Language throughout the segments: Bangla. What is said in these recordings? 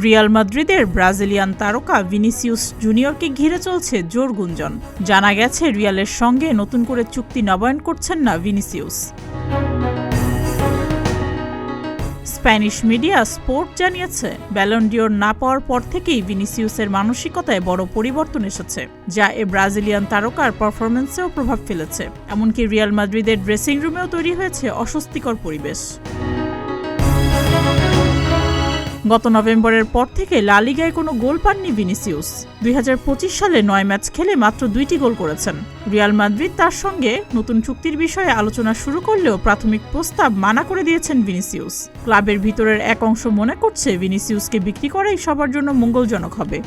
রিয়াল মাদ্রিদের ব্রাজিলিয়ান তারকা ভিনিসিয়াস জুনিয়রকে ঘিরে চলছে জোর গুঞ্জন। জানা গেছে রিয়ালের সঙ্গে নতুন করে চুক্তি নবায়ন করছেন না ভিনিসিয়াস। স্প্যানিশ মিডিয়া স্পোর্ট জানিয়েছে, ব্যালন ডিওর না পাওয়ার পর থেকেই ভিনিসিয়াসের মানসিকতায় বড় পরিবর্তন এসেছে, যা এ ব্রাজিলিয়ান তারকার পারফরম্যান্সেও প্রভাব ফেলেছে। এমনকি রিয়াল মাদ্রিদের ড্রেসিং রুমেও তৈরি হয়েছে অস্বস্তিকর পরিবেশ। গত নভেম্বরের পর থেকে লা লিগায় কোনো গোল পাননি ভিনিসিয়াস। 2025 সালে 9 ম্যাচ খেলে মাত্র 2টি গোল করেছেন। রিয়াল মাদ্রিদ তার সঙ্গে নতুন চুক্তির বিষয়ে আলোচনা শুরু করলেও প্রাথমিক প্রস্তাব মানা করে দিয়েছেন ভিনিসিয়াস। ক্লাবের ভিতরের এক অংশ মনে করছে ভিনিসিয়াসকে বিক্রি করাই সবার জন্য মঙ্গলজনক হবে।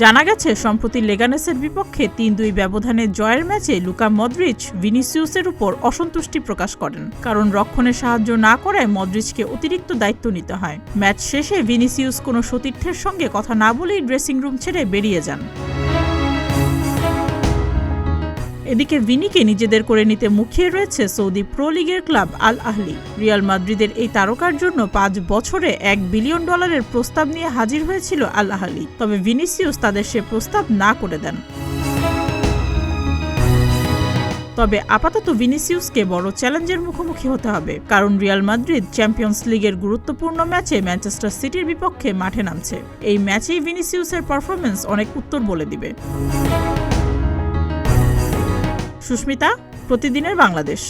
জানা গেছে, সম্প্রতি লেগানেসের বিপক্ষে 3-2 ব্যবধানে জয়ের ম্যাচে লুকা মদ্রিচ ভিনিসিয়াসের উপর অসন্তুষ্টি প্রকাশ করেন, কারণ রক্ষণে সাহায্য না করায় মদ্রিচকে অতিরিক্ত দায়িত্ব নিতে হয়। ম্যাচ শেষে ভিনিসিয়াস কোনো সতীর্থের সঙ্গে কথা না বলেই ড্রেসিং রুম ছেড়ে বেরিয়ে যান। এদিকে ভিনিকে নিজেদের করে নিতে মুখিয়ে রয়েছে সৌদি প্রো লিগের ক্লাব আল আহলি। রিয়াল মাদ্রিদের এই তারকার জন্য 5 বছরে $1 বিলিয়ন প্রস্তাব নিয়ে হাজির হয়েছিল আল আহলি, তবে ভিনিসিয়াস তাদের সে প্রস্তাব না করে দেন। তবে আপাতত ভিনিসিয়াসকে বড় চ্যালেঞ্জের মুখোমুখি হতে হবে, কারণ রিয়াল মাদ্রিদ চ্যাম্পিয়ন্স লিগের গুরুত্বপূর্ণ ম্যাচে ম্যানচেস্টার সিটির বিপক্ষে মাঠে নামছে। এই ম্যাচেই ভিনিসিয়াসের পারফরম্যান্স অনেক উত্তর বলে দিবে। সুস্মিতা, প্রতিদিনের বাংলাদেশ।